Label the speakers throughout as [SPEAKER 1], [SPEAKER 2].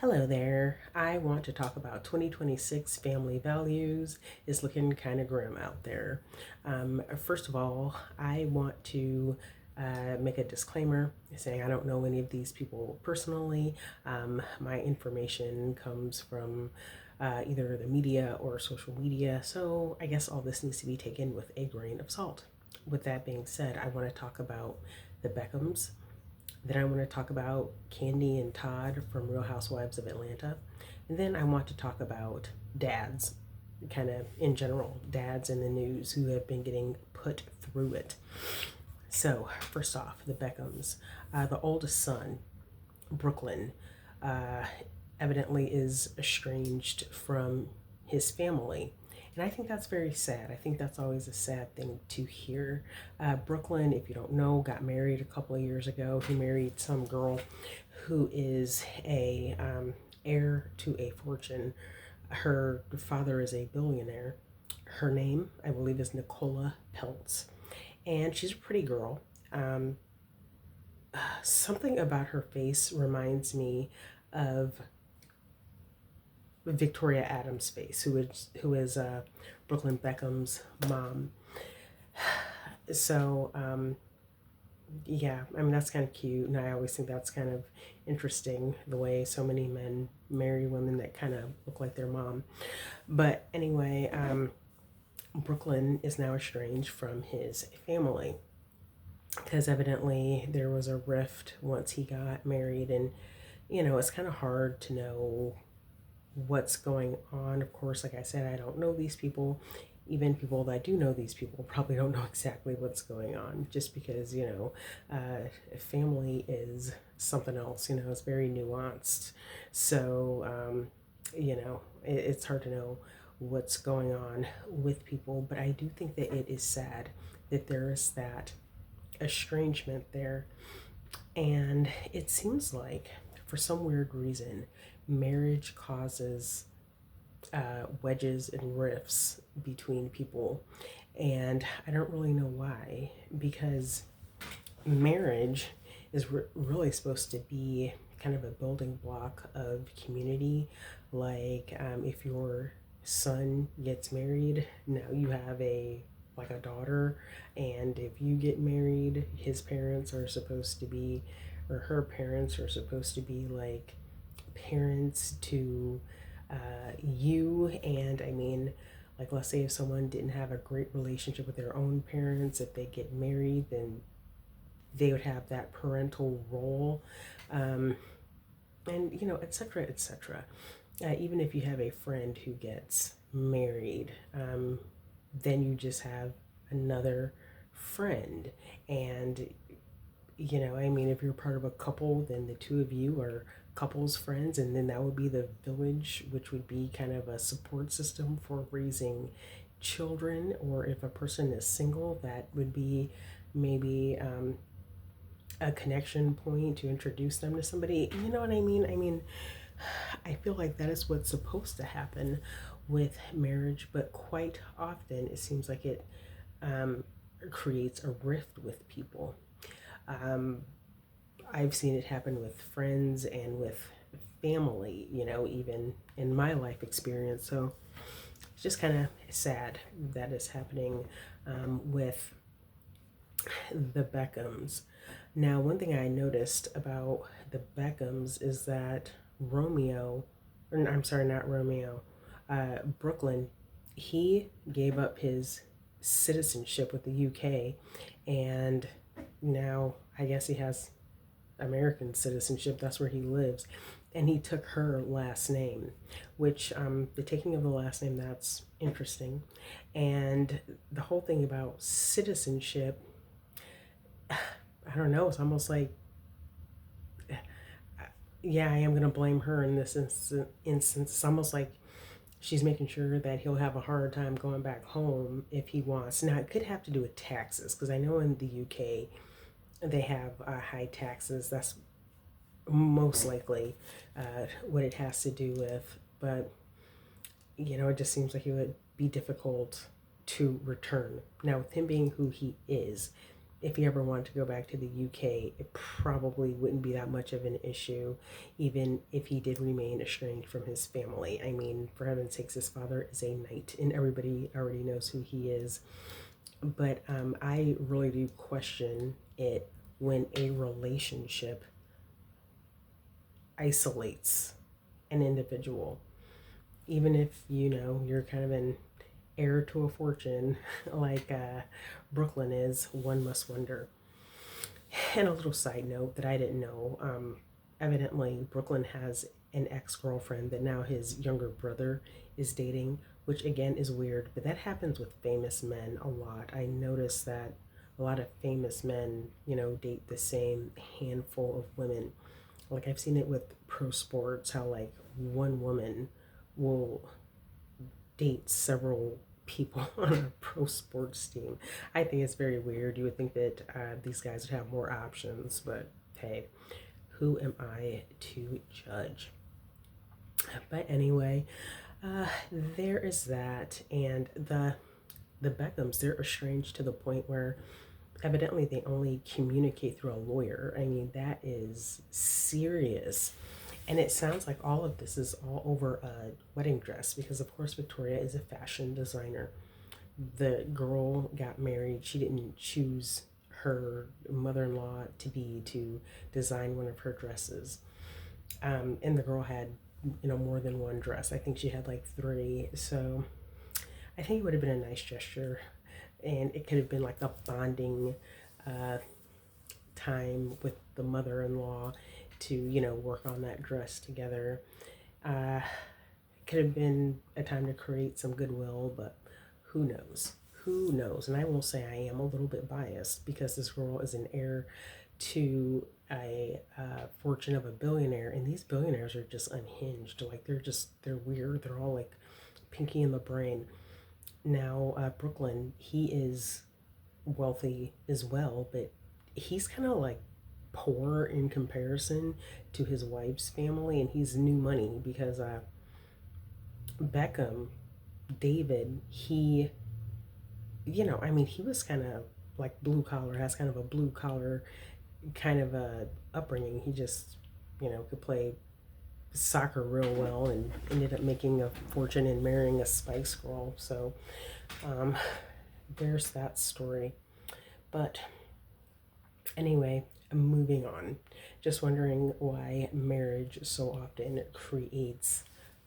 [SPEAKER 1] Hello there. I want to talk about 2026 family values. It's looking kind of grim out there. First of all, I want to make a disclaimer saying I don't know any of these people personally. My information comes from either the media or social media, so I guess all this needs to be taken with a grain of salt. With that being said, I want to talk about the Beckhams. Then I want to talk about Candy and Todd from Real Housewives of Atlanta. And then I want to talk about dads, kind of in general, dads in the news who have been getting put through it. So, first off, the Beckhams. The oldest son, Brooklyn, uh, evidently is estranged from his family. And I think that's very sad. I think that's always a sad thing to hear. Brooklyn, if you don't know, got married a couple of years ago. He married some girl who is a heir to a fortune. Her father is a billionaire. Her name, I believe, is Nicola Peltz. And she's a pretty girl. Something about her face reminds me of Victoria Adams' face, who is Brooklyn Beckham's mom. So yeah, I mean that's kind of cute, and I always think that's kind of interesting the way so many men marry women that kind of look like their mom. But anyway, Brooklyn is now estranged from his family because evidently there was a rift once he got married, and it's kind of hard to know what's going on. Of course, like I said, I don't know these people. Even people that do know these people probably don't know exactly what's going on, just because, family is something else, it's very nuanced. So, it's hard to know what's going on with people, but I do think that it is sad that there is that estrangement there. And it seems like, for some weird reason, marriage causes wedges and rifts between people. And I don't really know why, because marriage is really supposed to be kind of a building block of community. Like, if your son gets married, now you have a daughter, and if you get married, his parents are supposed to be, or her parents are supposed to be like parents to you. And I mean, like, let's say if someone didn't have a great relationship with their own parents, if they get married, then they would have that parental role, um, and etc., etc. Even if you have a friend who gets married, then you just have another friend. And I mean, if you're part of a couple, then the two of you are couples friends, and then that would be the village, which would be kind of a support system for raising children. Or if a person is single, that would be maybe a connection point to introduce them to somebody. You know what I mean? I mean, I feel like that is what's supposed to happen with marriage, but quite often it seems like it um, creates a rift with people. Um, I've seen it happen with friends and with family, even in my life experience. So it's just kind of sad that is happening with the Beckhams. Now, one thing I noticed about the Beckhams is that Romeo, or I'm sorry, not Romeo, Brooklyn, he gave up his citizenship with the UK, and now I guess he has American citizenship. That's where he lives. And he took her last name, which the taking of the last name, that's interesting. And the whole thing about citizenship, I don't know, it's almost like, yeah, I am going to blame her in this instance. It's almost like she's making sure that he'll have a hard time going back home if he wants. Now, it could have to do with taxes, because I know in the UK they have high taxes. That's most likely what it has to do with. But, it just seems like it would be difficult to return. Now, with him being who he is, if he ever wanted to go back to the UK, it probably wouldn't be that much of an issue, even if he did remain estranged from his family. I mean, for heaven's sakes, his father is a knight, and everybody already knows who he is. But I really do question it when a relationship isolates an individual, even if you're kind of an heir to a fortune like Brooklyn is. One must wonder. And a little side note that I didn't know, evidently Brooklyn has an ex-girlfriend that now his younger brother is dating, which again is weird, but that happens with famous men a lot. I noticed that a lot of famous men, date the same handful of women. Like I've seen it with pro sports, how like one woman will date several people on a pro sports team. I think it's very weird. You would think that these guys would have more options, but hey, who am I to judge? But anyway, there is that, and the Beckhams, they're estranged to the point where evidently they only communicate through a lawyer. I mean, that is serious. And it sounds like all of this is all over a wedding dress because, of course, Victoria is a fashion designer. The girl got married. She didn't choose her mother-in-law to design one of her dresses. And the girl had, more than one dress. I think she had like three. So I think it would have been a nice gesture. And it could have been like a bonding uh, time with the mother-in-law to, work on that dress together. Uh, it could have been a time to create some goodwill, but who knows? Who knows? And I will say I am a little bit biased because this girl is an heir to a fortune of a billionaire, and these billionaires are just unhinged. Like they're weird. They're all like pinky in the brain. Now, Brooklyn, he is wealthy as well, but he's kind of like poor in comparison to his wife's family, and he's new money because Beckham, David, I mean, he was kind of like blue collar, has kind of a blue collar kind of a upbringing. He just, could play soccer real well and ended up making a fortune and marrying a Spice Girl. So um, there's that story. But anyway, moving on. Just wondering why marriage so often creates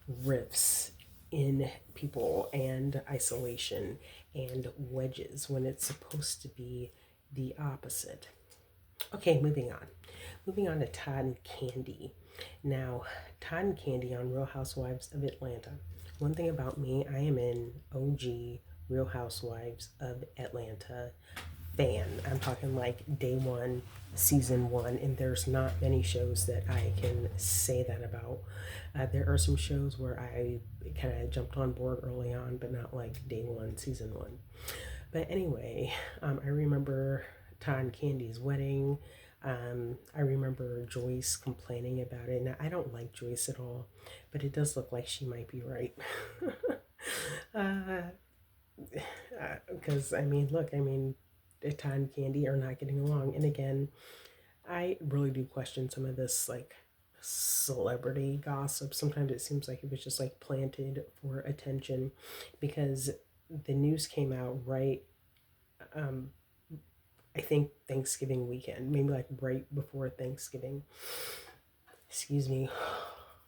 [SPEAKER 1] rifts in people and isolation and wedges when it's supposed to be the opposite. Okay, moving on. Moving on to Todd and Candy. Now, Todd and Candy on Real Housewives of Atlanta. One thing about me, I am an OG Real Housewives of Atlanta fan. I'm talking like day one, season one, and there's not many shows that I can say that about. There are some shows where I kind of jumped on board early on, but not like day one, season one. But anyway, I remember Todd and Candy's wedding. I remember Joyce complaining about it. Now, I don't like Joyce at all, but it does look like she might be right. Because, I mean, look, Todd and Candy are not getting along. And again, I really do question some of this, like, celebrity gossip. Sometimes it seems like it was just, like, planted for attention because the news came out right, um, I think Thanksgiving weekend, maybe like right before Thanksgiving. Excuse me.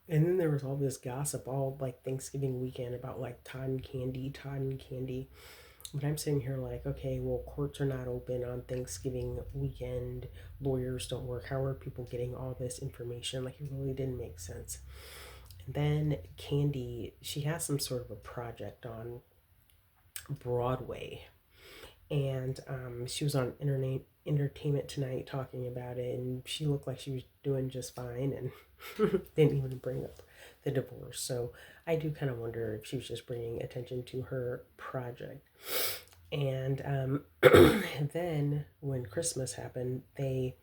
[SPEAKER 1] And then there was all this gossip all like Thanksgiving weekend about like Todd and Candy, Todd and Candy. But I'm sitting here like, okay, well, courts are not open on Thanksgiving weekend. Lawyers don't work. How are people getting all this information? Like, it really didn't make sense. And then Candy, she has some sort of a project on Broadway. And she was on Entertainment Tonight talking about it, and she looked like she was doing just fine and didn't even bring up the divorce. So I do kind of wonder if she was just bringing attention to her project. And then when Christmas happened, they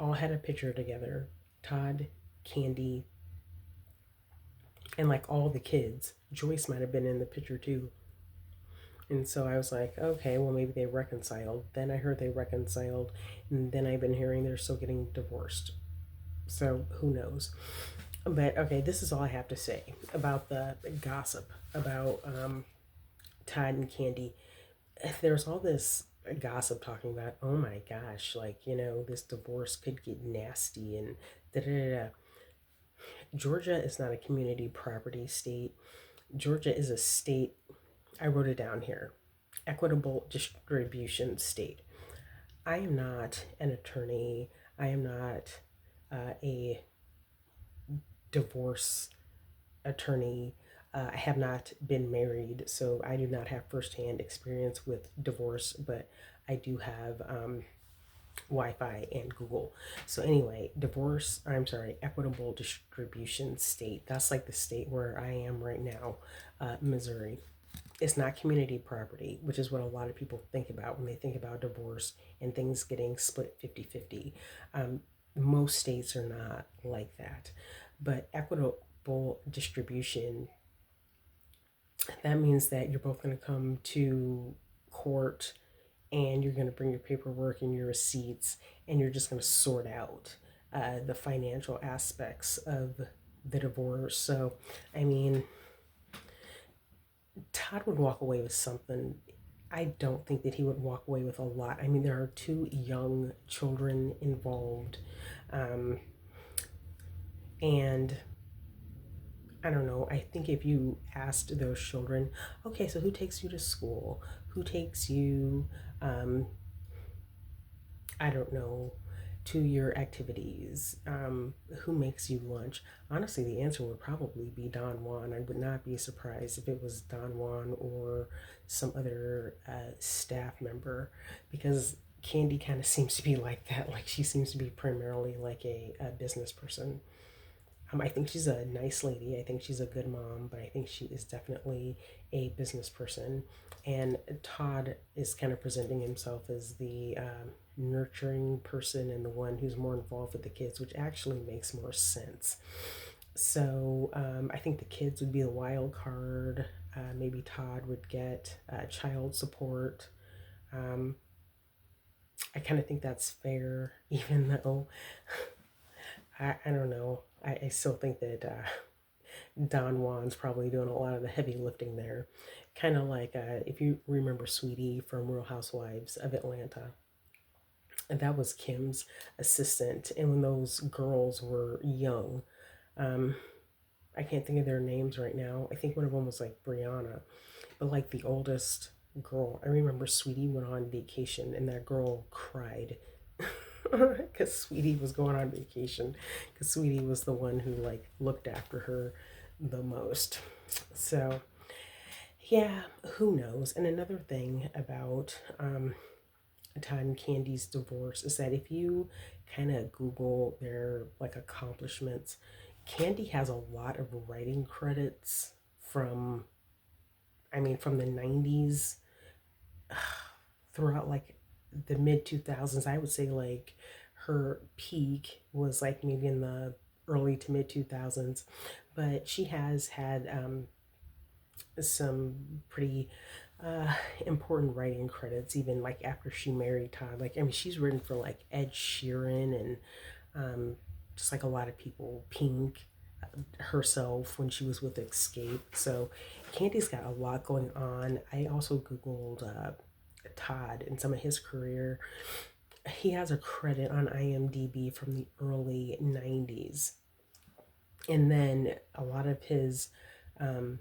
[SPEAKER 1] all had a picture together. Todd, Candy, and like all the kids. Joyce might have been in the picture too. And so I was like, okay, well, maybe they reconciled. Then I heard they reconciled, and then I've been hearing they're still getting divorced. So who knows? But okay, this is all I have to say about the gossip about Todd and Candy. There's all this gossip talking about, oh my gosh, like, this divorce could get nasty and da da da. Da. Georgia is not a community property state. Georgia is a state, I wrote it down here, equitable distribution state. I am not an attorney. I am not a divorce attorney. I have not been married, so I do not have firsthand experience with divorce, but I do have Wi-Fi and Google. So anyway, equitable distribution state. That's like the state where I am right now, Missouri. It's not community property, which is what a lot of people think about when they think about divorce and things getting split 50-50. Most states are not like that. But equitable distribution, that means that you're both going to come to court and you're going to bring your paperwork and your receipts and you're just going to sort out the financial aspects of the divorce. So, I mean, Todd would walk away with something. I don't think that he would walk away with a lot. I mean, there are two young children involved. Um, and I don't know. I think if you asked those children, okay, so who takes you to school? Who takes you, um, I don't know, to your activities? Who makes you lunch? Honestly, the answer would probably be Don Juan. I would not be surprised if it was Don Juan or some other staff member because Candy kind of seems to be like that. Like she seems to be primarily like a business person. I think she's a nice lady. I think she's a good mom, but I think she is definitely a business person. And Todd is kind of presenting himself as the nurturing person and the one who's more involved with the kids, which actually makes more sense. So I think the kids would be the wild card. Maybe Todd would get child support. Um, I kind of think that's fair, even though I don't know. I still think that Don Juan's probably doing a lot of the heavy lifting there. Kind of like if you remember Sweetie from Real Housewives of Atlanta, and that was Kim's assistant. And when those girls were young, um, I can't think of their names right now. I think one of them was like Brianna, but like the oldest girl, I remember Sweetie went on vacation and that girl cried because Sweetie was going on vacation because Sweetie was the one who like looked after her the most. So yeah, who knows? And another thing about Todd and Candy's divorce is that if you kind of Google their like accomplishments, Candy has a lot of writing credits from, I mean, from the 90s throughout like the mid 2000s. I would say like her peak was like maybe in the early to mid 2000s, but she has had some pretty uh, important writing credits even like after she married Todd. Like I mean, she's written for like Ed Sheeran and just like a lot of people, Pink, herself when she was with Escape. So Candy's got a lot going on. I also Googled Todd and some of his career. He has a credit on IMDb from the early 90s. And then a lot of his um,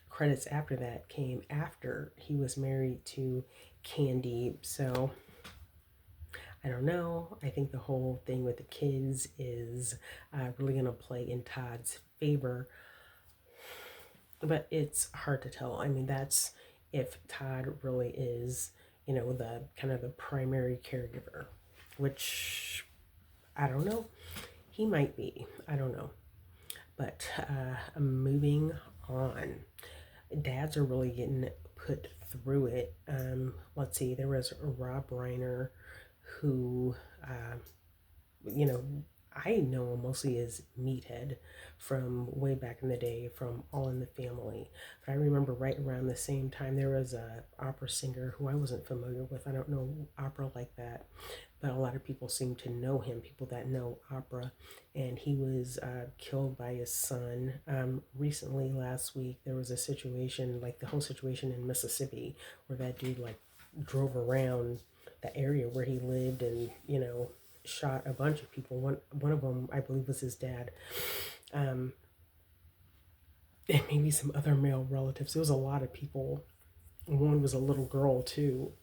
[SPEAKER 1] credits after that came after he was married to Candy. So I don't know. I think the whole thing with the kids is really going to play in Todd's favor, but it's hard to tell. I mean, that's if Todd really is, the kind of the primary caregiver, which I don't know. He might be. I don't know. But moving on, dads are really getting put through it. Let's see, there was Rob Reiner who, you know, I know him mostly as Meathead from way back in the day from All in the Family. But I remember right around the same time there was a opera singer who I wasn't familiar with. I don't know opera like that, but a lot of people seem to know him, people that know opera. And he was killed by his son. Recently, last week, there was a situation, like the whole situation in Mississippi, where that dude like drove around the area where he lived and, shot a bunch of people. One of them, I believe, was his dad. Um, and maybe some other male relatives. It was a lot of people. One was a little girl too.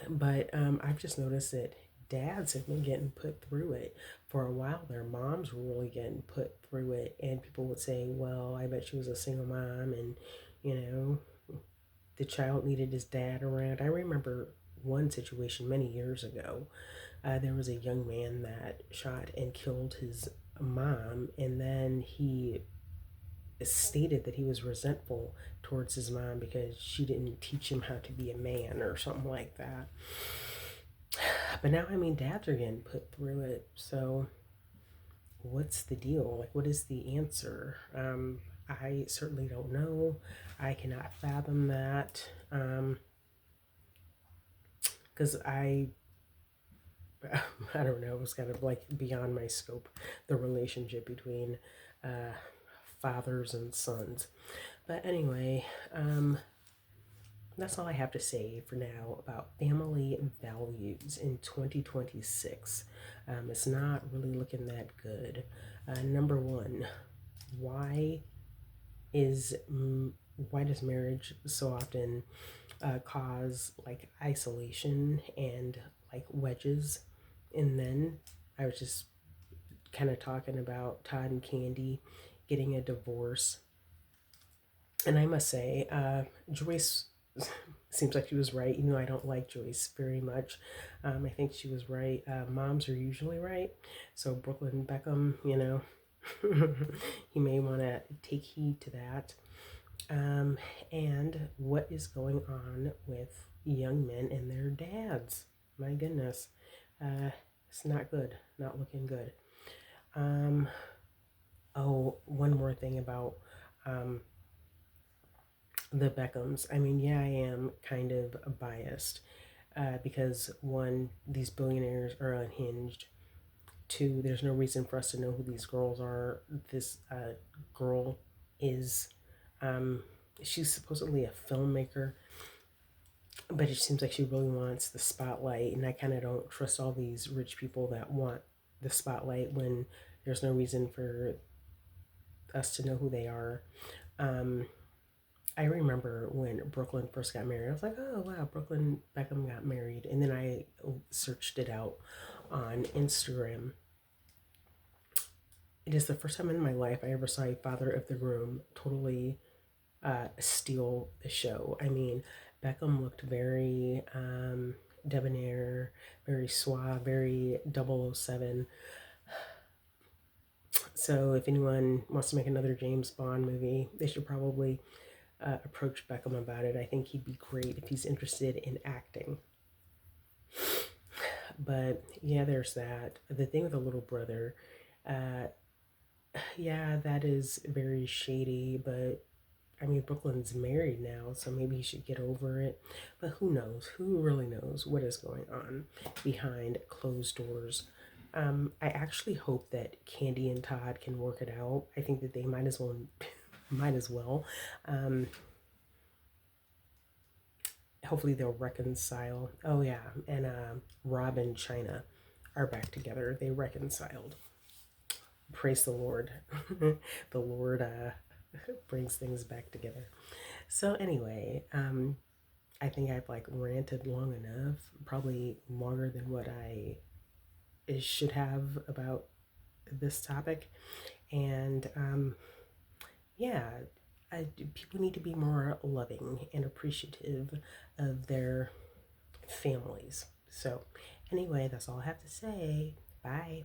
[SPEAKER 1] But I've just noticed that dads have been getting put through it for a while. Their moms were really getting put through it, and people would say, "Well, I bet she was a single mom, and you know, the child needed his dad around." I remember one situation many years ago. There was a young man that shot and killed his mom, and then he stated that he was resentful towards his mom because she didn't teach him how to be a man or something like that. But now, I mean, dads are getting put through it. So, what's the deal? Like, what is the answer? I certainly don't know. I cannot fathom that. Because I don't know, it was kind of like beyond my scope, the relationship between uh, fathers and sons. But anyway, that's all I have to say for now about family values in 2026. It's not really looking that good. Number one, why is why does marriage so often cause like isolation and like wedges in men? I was just kind of talking about Todd and Candy getting a divorce, and I must say, Joyce seems like she was right, even though I don't like Joyce very much. I think she was right. Moms are usually right. So, Brooklyn Beckham, you may want to take heed to that. And what is going on with young men and their dads? My goodness. It's not good, not looking good. Um, oh, one more thing about um, the Beckhams. I mean, yeah, I am kind of biased because one, these billionaires are unhinged. Two, there's no reason for us to know who these girls are. This girl is, um, she's supposedly a filmmaker, but it seems like she really wants the spotlight. And I kind of don't trust all these rich people that want the spotlight when there's no reason for us to know who they are. Um, I remember when Brooklyn first got married. I was like, oh wow, Brooklyn Beckham got married. And then I searched it out on Instagram. It is the first time in my life I ever saw a father of the groom totally steal the show. I mean, Beckham looked very debonair, very suave, very 007. So if anyone wants to make another James Bond movie, they should probably approach Beckham about it. I think he'd be great if he's interested in acting. But yeah, there's that. The thing with the little brother, uh, yeah, that is very shady, but I mean, Brooklyn's married now, so maybe he should get over it. But who knows? Who really knows what is going on behind closed doors? I actually hope that Candy and Todd can work it out. I think that they might as well, might as well. Um, Hopefully they'll reconcile. Oh yeah, and Rob and China are back together. They reconciled. Praise the Lord. The Lord brings things back together. So anyway, I think I've like ranted long enough, probably longer than what I should have about this topic. And yeah, people need to be more loving and appreciative of their families. So, anyway, that's all I have to say. Bye.